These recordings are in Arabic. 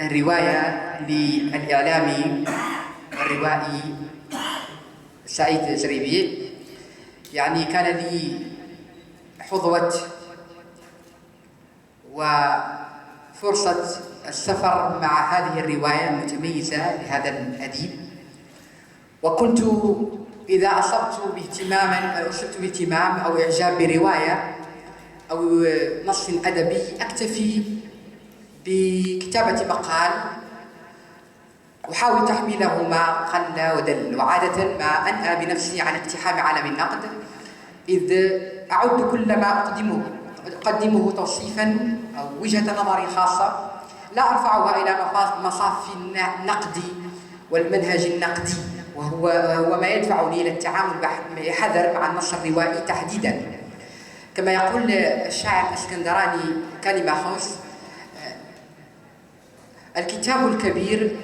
الرواية للإعلامي الروائي سعيد زريبي. يعني كان لي حظوة وفرصة السفر مع هذه الرواية المتميزة لهذا الأديب، وكنت إذا أصبت باهتمام أو إعجاب برواية أو نص أدبي أكتفي بكتابة مقال أحاول تحميله ما قل ودل، وعادة ما أنأى بنفسي عن اقتحام عالم النقد، إذ أعد كل ما أقدمه توصيفا أو وجهة نظري خاصة لا أرفعها إلى مصاف النقد والمنهج النقدي، وهو ما يدفعني إلى التعامل بحذر مع النص الروائي تحديدا. كما يقول الشاعر الاسكندراني كلمة خوس: الكتاب الكبير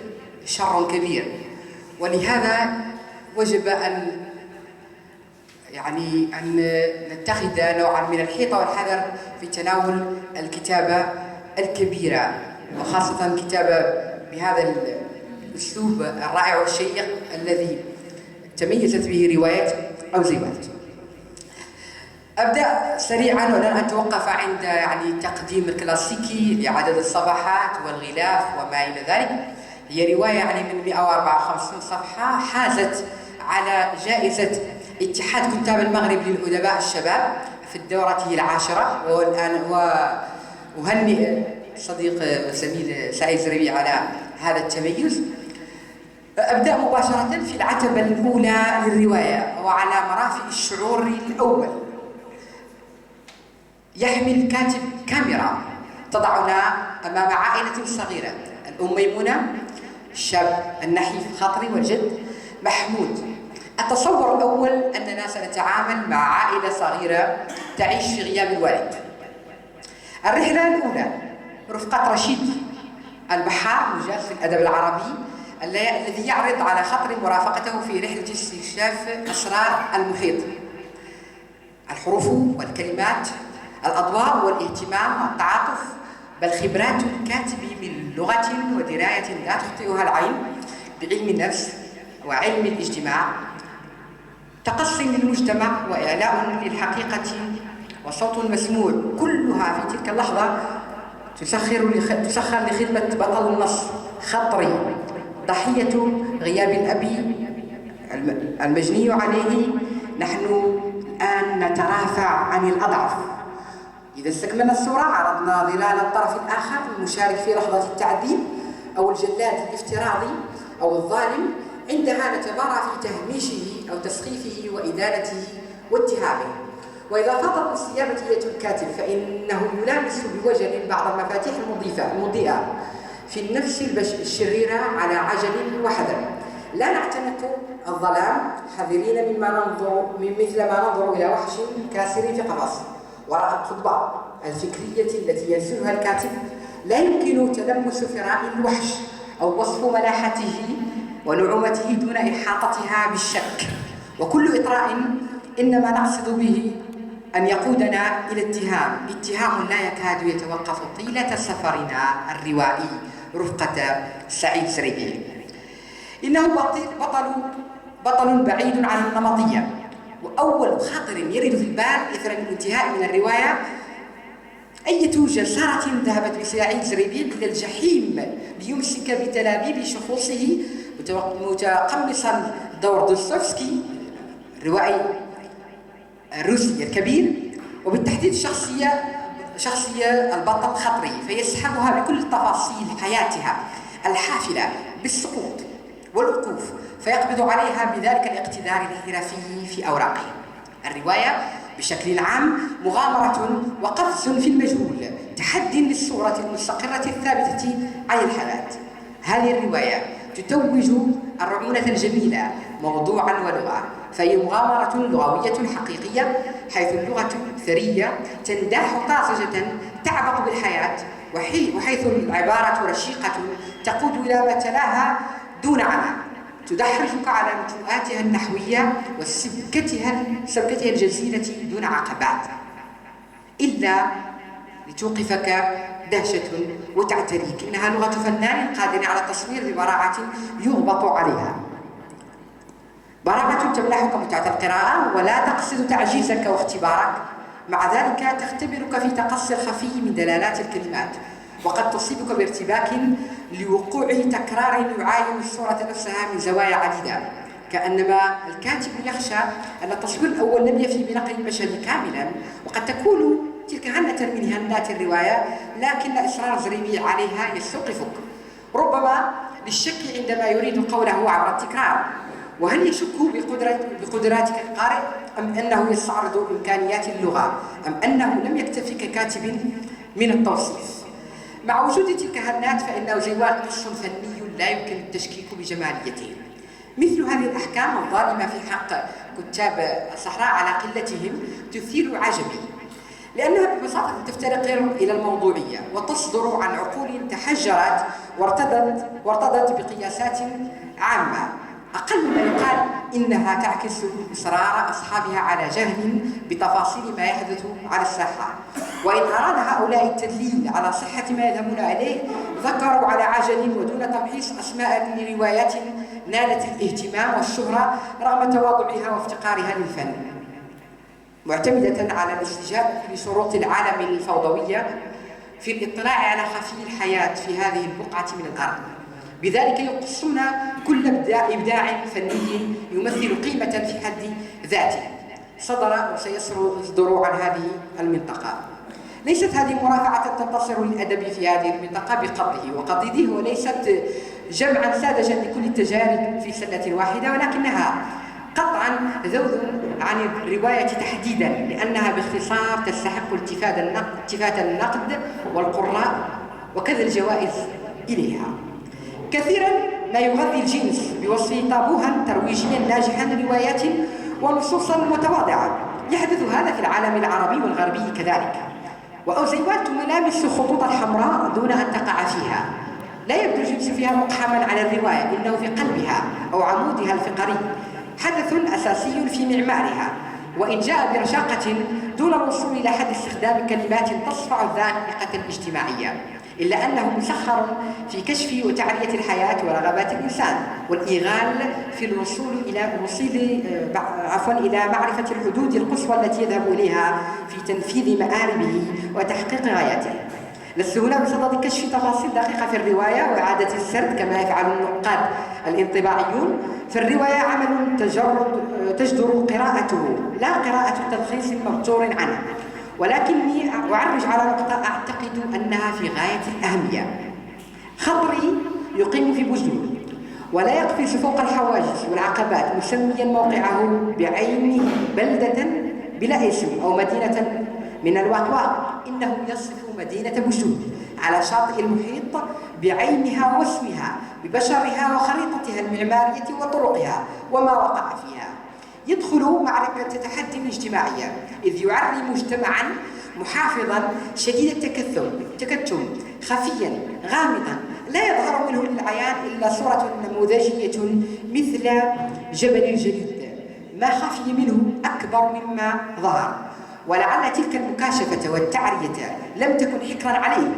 شر كبير. ولهذا وجب أن نتخذ نوعا من الحيطة والحذر في تناول الكتابة الكبيرة، وخاصة الكتابة بهذا الأسلوب الرائع والشيق الذي تميزت به رواية أو زيوات. أبدأ سريعا ولن أتوقف عند التقديم الكلاسيكي لعدد الصفحات والغلاف وما إلى ذلك. هي رواية من 154 صفحة حازت على جائزة اتحاد كتاب المغرب للأدباء الشباب في الدورة العاشرة، والآن أهنئ صديق الزميل سعيد زريبي على هذا التميز. أبدأ مباشرة في العتبة الأولى للرواية، وعلى مرافق الشعور الأول يحمل الكاتب كاميرا تضعنا أمام عائلة صغيرة: الأم ميمونة، الشاب النحيف خاطري والجد محمود. التصور الأول أننا سنتعامل مع عائلة صغيرة تعيش في غياب الوالد. الرحلة الأولى رفقة رشيد البحار، مجاز في الأدب العربي، الذي يعرض على خاطر مرافقته في رحلة استكشاف أسرار المحيط. الحروف والكلمات، الأضواء والاهتمام والتعاطف، بل خبرات الكاتب من لغة ودراية لا تخطئها العين بعلم النفس وعلم الاجتماع، تقصي للمجتمع وإعلاء للحقيقة وصوت مسموع، كلها في تلك اللحظة تسخر لخدمة بطل النص خطري ضحية غياب الأب المجني عليه. نحن الآن نترافع عن الأضعف. إذا استكملنا الصورة عرضنا ظلال الطرف الآخر المشارك في لحظة التعذيب أو الجلاد الافتراضي أو الظالم، عندها نتبارى في تهميشه أو تسخيفه وإدانته واتهامه. وإذا فاضت الصيامة الكاتب فإنه يلامس بوجل بعض المفاتيح المضيئة في النفس الشريرة على عجل وحذر. لا نعتنق الظلام، حذرين مثل ما ننظر إلى وحش كاسر في قفص. وراء القضبة الفكرية التي ينسلها الكاتب لا يمكن تلمس فراء الوحش أو وصف ملاحته ونعومته دون إحاطتها بالشك. وكل إطراء إنما نقصد به أن يقودنا إلى اتهام لا يكاد يتوقف طيلة سفرنا الروائي رفقة سعيد زريبي. إنه بطل بعيد عن النمطية، وأول خاطر يرد في البال إثر الانتهاء من الرواية أية جسارة ذهبت بسعيد زريبي إلى الجحيم ليمسك بتلابيب شخوصه متقمصا دور دوستويفسكي الروائي الروسي الكبير، وبالتحديد شخصية البطل خطري، فيسحبها بكل تفاصيل حياتها الحافلة بالسقوط والوقوف، فيقبض عليها بذلك الاقتدار الحرفي في أوراقه. الرواية بشكل عام مغامرة وقفز في المجهول، تحدي للصورة المستقرة الثابتة عن الحالات. هذه الرواية تتوج الرعونة الجميلة موضوعا ولغة، فهي مغامرة لغوية حقيقية، حيث اللغة ثرية تنداح طازجة تعبق بالحياة، وحيث العبارة رشيقة تقود إلى ما تلاها دون عناء، تدحرجك على نتوءاتها النحوية وسبكتها الجزيلة دون عقبات، إلا لتوقفك دهشة وتعتريك. إنها لغة فنان قادر على التصوير ببراعة يغبط عليها، براعة تمنحك متعة القراءة ولا تقصد تعجيزك واختبارك، مع ذلك تختبرك في تقصي الخفي من دلالات الكلمات، وقد تصيبك بارتباك لوقوع تكرار يعاين الصورة نفسها من زوايا عديدة، كأنما الكاتب يخشى أن التصوير الأول لم يفي بنقل المشهد كاملا، وقد تكون تلك هنة من هنات الرواية، لكن إصرار زريبي عليها يستوقفك ربما للشك عندما يريد قوله عبر التكرار. وهل يشك بقدراتك القارئ، أم أنه يستعرض إمكانيات اللغة، أم أنه لم يكتفي ككاتب من التوصيف؟ مع وجود تلك الهنات فإنه جوال قص فني لا يمكن التشكيك بجماليته. مثل هذه الأحكام الظالمة في حق كتاب الصحراء على قلتهم تثير عجبي، لأنها ببساطة تفترق إلى الموضوعية وتصدر عن عقول تحجرت وارتضت بقياسات عامة، أقل ما يقال إنها تعكس إصرار أصحابها على جهل بتفاصيل ما يحدث على الساحة. وإن أراد هؤلاء التدليل على صحة ما يذهبون إليه ذكروا على عجل ودون تمحيص أسماء لروايات نالت الاهتمام والشهرة رغم تواضعها وافتقارها للفن، معتمدة على الاستجابة لشروط العالم الفوضوية في الاطلاع على خفي الحياة في هذه البقعة من الأرض. بذلك يقصون كل إبداع فني يمثل قيمة في حد ذاته صدر أو سيصدر عن هذه المنطقة. ليست هذه مرافعة تنتصر للأدب في هذه المنطقة بقضه وقضيده، وليست جمعا ساذجا لكل التجارب في سلة واحدة، ولكنها قطعا ذوذ عن الرواية تحديدا، لأنها باختصار تستحق التفات النقد والقراء وكذا الجوائز إليها. كثيرا ما يغذي الجنس بوصفه طابوها ترويجيا ناجحا روايات ونصوصا متواضعة. يحدث هذا في العالم العربي والغربي كذلك، وأوزيوات ملامس خطوط الحمراء دون أن تقع فيها. لا يبدو الجنس فيها مقحما على الرواية، إنه في قلبها أو عمودها الفقري حدث أساسي في معمارها، وإن جاء برشاقة دون الوصول إلى حد استخدام كلمات تصفع الذائقة الاجتماعية، إلا أنه مسخر في كشف وتعرية الحياة ورغبات الإنسان، والإيغال في الوصول إلى معرفة الحدود القصوى التي يذهب إليها في تنفيذ مآربه وتحقيق غاياته. لست هنا بصدد كشف تفاصيل دقيقة في الرواية وإعادة السرد كما يفعل النقاد الانطباعيون، فالرواية عمل تجدر قراءته لا قراءة تلخيص مبتور عنه، ولكني أعرج على نقطة أعتقد أنها في غاية الأهمية. خطري يقيم في بوزدون ولا يقفز فوق الحواجز والعقبات، مسميا موقعه بعينه بلدة بلا اسم أو مدينة من الواقواق، إنه يصف مدينة بوزدون على شاطئ المحيط بعينها واسمها ببشرها وخريطتها المعمارية وطرقها وما وقع فيها. يدخل معركة تحدي اجتماعية، إذ يعري مجتمعا محافظا شديد التكتم خفيا غامضا لا يظهر منه للعيان إلا صورة نموذجية مثل جبل الجليد، ما خفي منه أكبر مما ظهر، ولعل تلك المكاشفة والتعرية لم تكن حكرا عليه،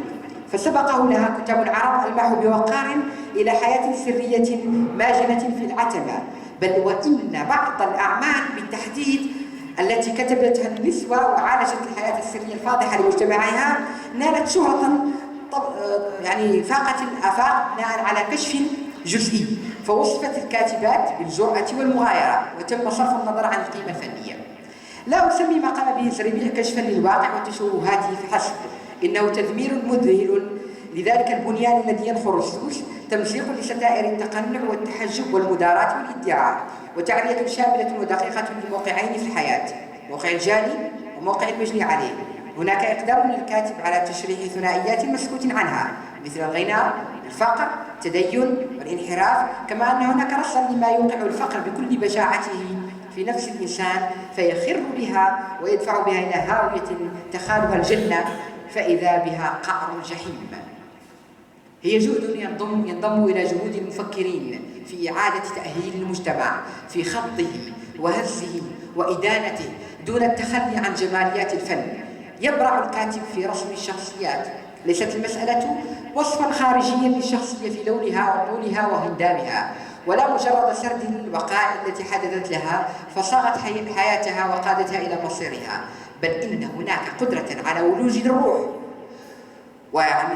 فسبقه لها كتاب العرب ألمح بوقار إلى حياة سرية ماجنة في العتمة، بل وإن بعض الأعمال بالتحديد التي كتبتها النسوة وعالجت الحياة السرية الفاضحة لمجتمعها نالت شهرة فاقت الآفاق بناء على كشف جزئي، فوصفت الكاتبات بالجرأة والمغايرة وتم صرف النظر عن القيمة الفنية. لا أسمي ما قام به الزريبي كشفا للواقع وتشوهاته فحسب، إنه تدمير مذهل لذلك البنيان الذي ينخر السوس، تمزيق لستائر التقنع والتحجب والمداراة والادعاء، وتعرية شاملة ودقيقة لموقعين في الحياة، موقع الجاني وموقع المجني عليه. هناك إقدام للكاتب على تشريح ثنائيات مسكوت عنها مثل الغنى، الفقر، التدين والانحراف، كما أن هناك رصا لما يوقع الفقر بكل بشاعته في نفس الإنسان فيخر بها ويدفع بها إلى هاوية تخالها الجنة فإذا بها قعر الجحيم. هي جهد ينضم إلى جهود المفكرين في إعادة تأهيل المجتمع في خضه وهزه وإدانته دون التخلي عن جماليات الفن. يبرع الكاتب في رسم الشخصيات ليست المسألة وصفا خارجيا للشخصية في لونها وطولها وهندامها، ولا مجرد سرد الوقائع التي حدثت لها فصاغت حياتها وقادتها إلى مصيرها، بل إن هناك قدرة على ولوج الروح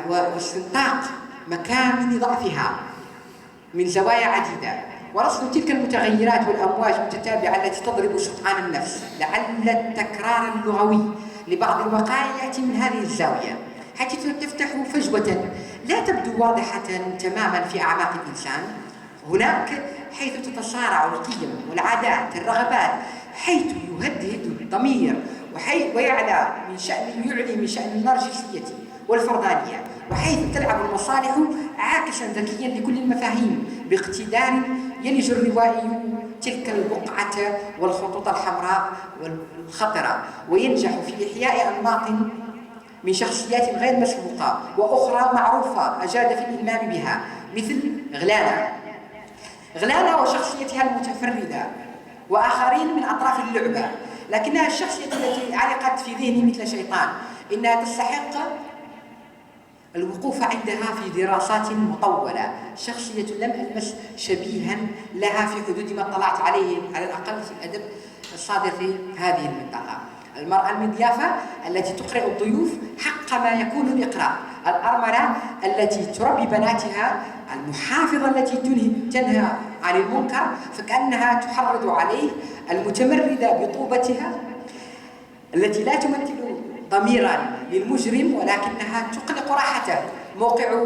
واستنطاق مكامن ضعفها من زوايا عديدة، ورصد تلك المتغيرات والأمواج المتتابعة التي تضرب سطعان النفس. لعل التكرار اللغوي لبعض الوقائع يأتي من هذه الزاوية، حيث تفتح فجوة لا تبدو واضحة تماما في أعماق الإنسان، هناك حيث تتصارع القيم والعادات الرغبات، حيث يهدد الضمير ويعلى من شأن النرجسية والفردانية، وحيث تلعب المصالح عاكسا ذكيا لكل المفاهيم باقتدار يلج الروائي تلك البقعة والخطوط الحمراء والخطرة، وينجح في إحياء أنماط من شخصيات غير مسبوقة وأخرى معروفة أجاد في الإلمام بها، مثل غلانة وشخصيتها المتفردة وآخرين من أطراف اللعبة، لكنها الشخصية التي علقت في ذهني مثل شيطان، إنها تستحق الوقوف عندها في دراسات مطولة. شخصية لم ألمس شبيها لها في حدود ما اطلعت عليه على الأقل في الأدب الصادر في هذه المنطقة. المرأة المضيافة التي تقرأ الضيوف حق ما يكون الإقراء، الأرملة التي تربي بناتها، المحافظة التي تنهى عن المنكر فكأنها تحرض عليه، المتمردة بطوبتها التي لا تمثل ضميرا للمجرم ولكنها تقلق راحته موقع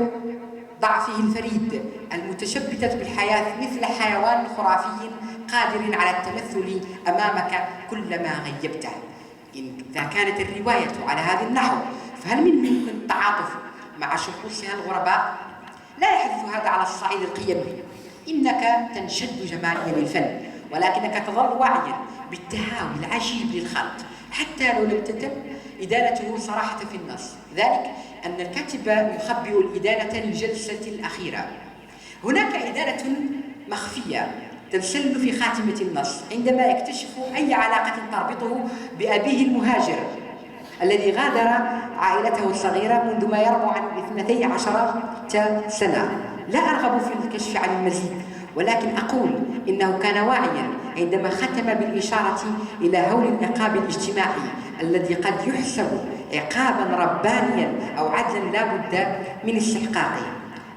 ضعفه الفريد، المتشبثة بالحياة مثل حيوان خرافي قادر على التمثل أمامك كلما غيبته. إذا كانت الرواية على هذا النحو فهل من التعاطف مع شخوصها الغرباء؟ لا يحدث هذا على الصعيد القيمي، إنك تنشد جماليا للفن ولكنك تظل واعيا بالتهاوي العجيب للخلق حتى لو لم تتم إدانته صراحة في النص، ذلك أن الكاتب يخبئ الإدانة للجلسة الأخيرة. هناك إدانة مخفية تنسل في خاتمة النص عندما يكتشف أي علاقة تربطه بأبيه المهاجر الذي غادر عائلته الصغيرة منذ ما يربو عن 12 سنة. لا أرغب في الكشف عن المزيد، ولكن أقول إنه كان واعيا عندما ختم بالإشارة إلى هول العقاب الاجتماعي الذي قد يحسب عقابا ربانيا أو عدلا لا بد من استحقاقه.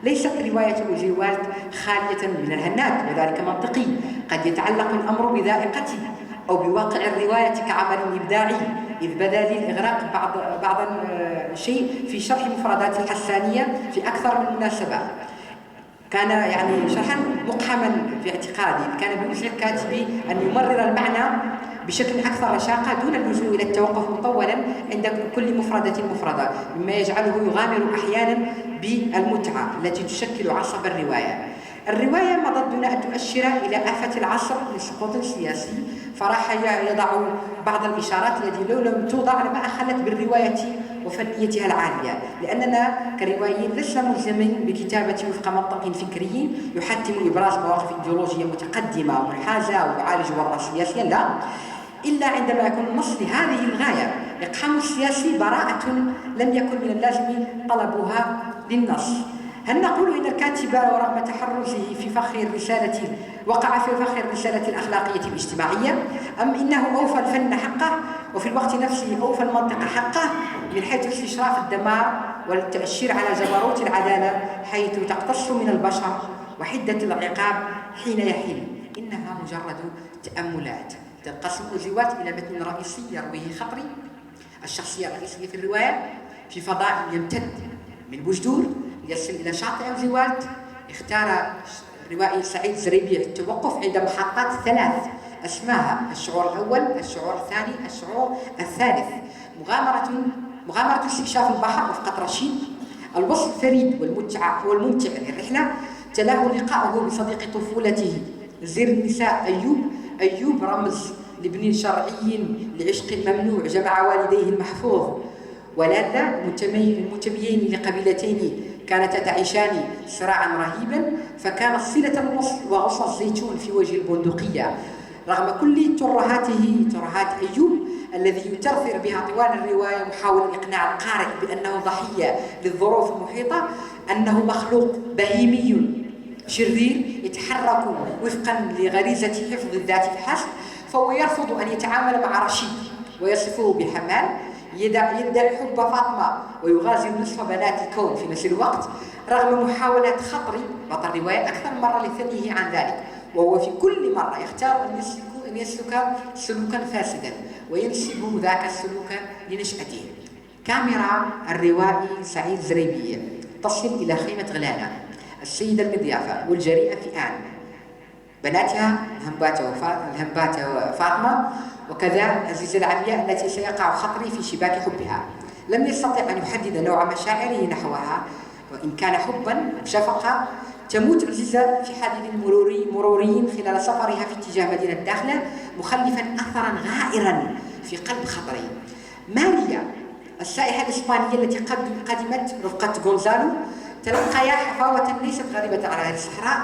ليست رواية جوالد خالية من الهنات، وذلك منطقي، قد يتعلق الأمر بذائقته أو بواقع الرواية كعمل إبداعي، إذ بدا لي الإغراق بعض شيء في شرح مفردات الحسانية في أكثر من مناسبة. كان يعني شرحا مقحما في اعتقادي، كان بوجه الكاتب أن يمرر المعنى بشكل أكثر رشاقة دون اللجوء إلى التوقف مطولا عند كل مفردة مما يجعله يغامر أحيانا بالمتعة التي تشكل عصب الرواية. الرواية مضت دون أن تؤشر إلى آفة العصر لسقوط سياسي، فراح يضع بعض الإشارات التي لو لم توضع لما أخلت بالرواية وفنيتها العالية، لأننا كروائيين لسنا ملزمين بكتابة وفق منطق فكري يحتم إبراز مواقف إيديولوجية متقدمة ومنحازة ويعالج وضعا سياسيا، لا، إلا عندما يكون النص لهذه الغاية. إقحام السياسي براءة لم يكن من اللازم طلبها للنص. هل نقول إن الكاتب ورغم تحرزه في فخ الرسالة وقع في فخ الرسالة الأخلاقية الاجتماعية، أم إنه أوفى الفن حقه وفي الوقت نفسه أوفى المنطق حقه من حيث استشراف الدمار والتأشير على جبروت العدالة حيث تقتص من البشر وحدة العقاب حين يحل؟ إنها مجرد تأملات. تنقسم الروايات إلى متن رئيسي يرويه خطري، الشخصية الرئيسية في الرواية، في فضاء يمتد من بوجدور يصل إلى شاطئ جوالد. اختار الروائي سعيد زريبي التوقف عند محطات 3 اسماها الشعور الأول، الشعور الثاني، الشعور الثالث. مغامرة استكشاف البحر وفقة رشيد، الوصف الفريد والممتع للرحلة، تلاه لقاؤه بصديق طفولته زر النساء أيوب رمز لابن شرعي لعشق ممنوع جمع والديه المحفوظ، ولالا المنتميين لقبيلتين كانتا تعيشان صراعا رهيبا، فكانت صلة الوصل وغصن الزيتون في وجه البندقية. رغم كل ترهات أيوب الذي يترثر بها طوال الرواية، محاولا إقناع القارئ بأنه ضحية للظروف المحيطة، أنه مخلوق بهيمي شرير يتحرك وفقا لغريزة حفظ الذات فحسب، فهو يرفض أن يتعامل مع رشيد ويصفه بحمال يدعي حب فاطمة ويغازل نصف بنات الكون في نفس الوقت، رغم محاولات خطري بطل الرواية أكثر مرة لثنيه عن ذلك، وهو في كل مرة يختار أن يسلك سلوكا فاسدا وينسب ذاك السلوك لنشأته. كاميرا الروائي سعيد زريبي تصل إلى خيمة غلانة، السيدة المضيافة والجريئة في آن، بناتها الهمباتة وفاطمة، وكذا عزيزة العمياء التي سيقع خطري في شباك حبها. لم يستطع أن يحدد نوع مشاعره نحوها، وإن كان حبا شفقة. تموت عزيزة في حادث مروري خلال سفرها في اتجاه مدينة داخلة، مخلفا أثرا غائرا في قلب خطري. ماريا السائحة الإسبانية التي قدمت رفقة غونزالو تلقيا حفاوة ليست غريبة على أهل الصحراء.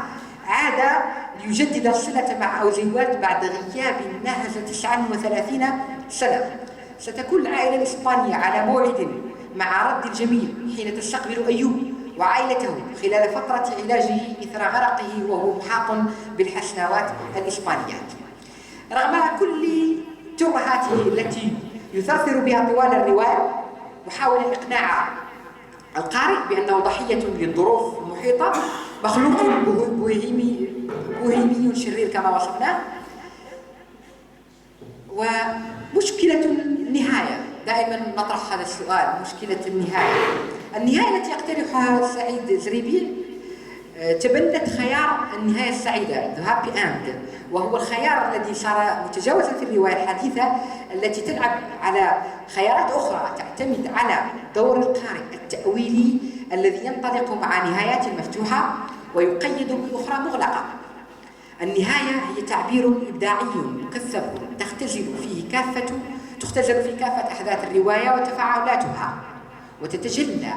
عاد ليجدد الصلة مع أوزيوات بعد غياب ناهز 39 سنة. ستكون العائلة الإسبانية على موعد مع رد الجميل حين تستقبل أيوب وعائلته خلال فترة علاجه إثر غرقه وهو محاط بالحسناوات الإسبانيات. رغم كل ترهاته التي يثرثر بها طوال الرواية، محاولا إقناع القارئ بأنه ضحية للظروف المحيطة، مخلوق بوهيمي شرير كما وصفناه. ومشكلة النهاية، دائما نطرح هذا السؤال، مشكلة النهاية التي يقترحها سعيد زريبي تبنت خيار النهاية السعيدة The Happy End، وهو الخيار الذي صار متجاوزا في الرواية الحديثة التي تلعب على خيارات أخرى تعتمد على دور القارئ التأويلي الذي ينطلق مع نهايات مفتوحة ويقيد بأخرى مغلقة. النهاية هي تعبير إبداعي مكثف تختزل في كافة أحداث الرواية وتفاعلاتها، وتتجلى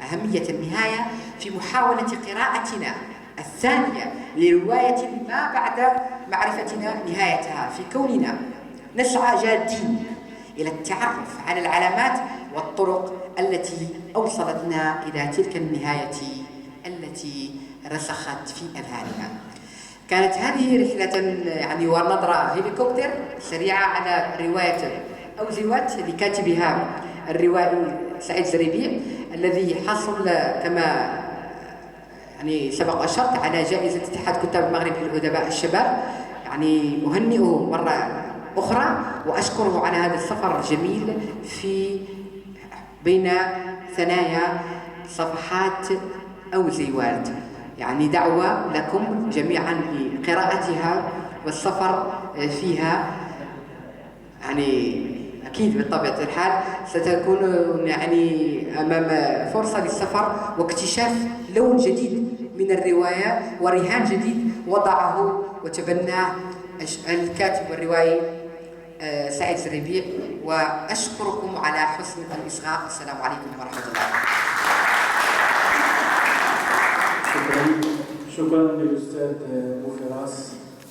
أهمية النهاية في محاولة قراءتنا الثانية لرواية ما بعد معرفتنا نهايتها، في كوننا نسعى جادين إلى التعرف على العلامات والطرق التي أوصلتنا إلى تلك النهاية التي رسخت في أذهاننا. كانت هذه رحلة ونظرة هليكوبتر سريعة على رواية أوزيوات لكاتبها الروائي سعيد زريبي، الذي حصل كما سبق أشرت على جائزة اتحاد كتاب المغرب للأدباء الشباب. أهنئه مرة أخرى وأشكره على هذا السفر الجميل في بين ثنايا صفحات أوزيوات. دعوة لكم جميعا لقراءتها والسفر فيها. أكيد بطبيعة الحال ستكون أمام فرصة للسفر واكتشاف لون جديد من الرواية ورهان جديد وضعه وتبناه الكاتب والروائي سعيد زريبي. وأشكركم على حسن الإصغاء. السلام عليكم ورحمة الله. شكرا للأستاذ بوفراس.